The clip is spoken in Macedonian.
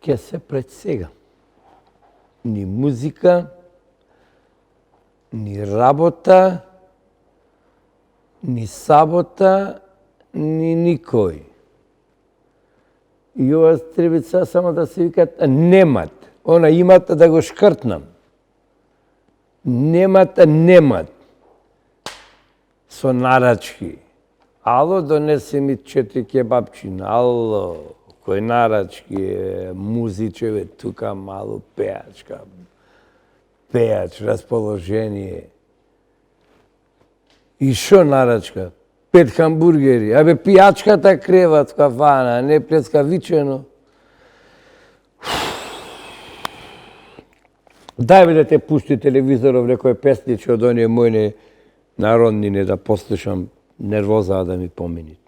ќе се пред сега. Ни музика, ни работа, ни сабота, ни никој. И ова требица само да се викат немат. Она имат да го шкртнам. Немат. Со нарачки. Ало, донеси ми 4 кебапчина. Ало, кој нарачки е, музичеве, тука мало пеачка. Пеач, расположение. И шо нарачка? 5 хамбургери. Абе, пијачката креват в кафана, не плескавичено. Дај бе да те пушти телевизоров некој песниче од оние мојне народни, не да послушам нервоза да ми поминит.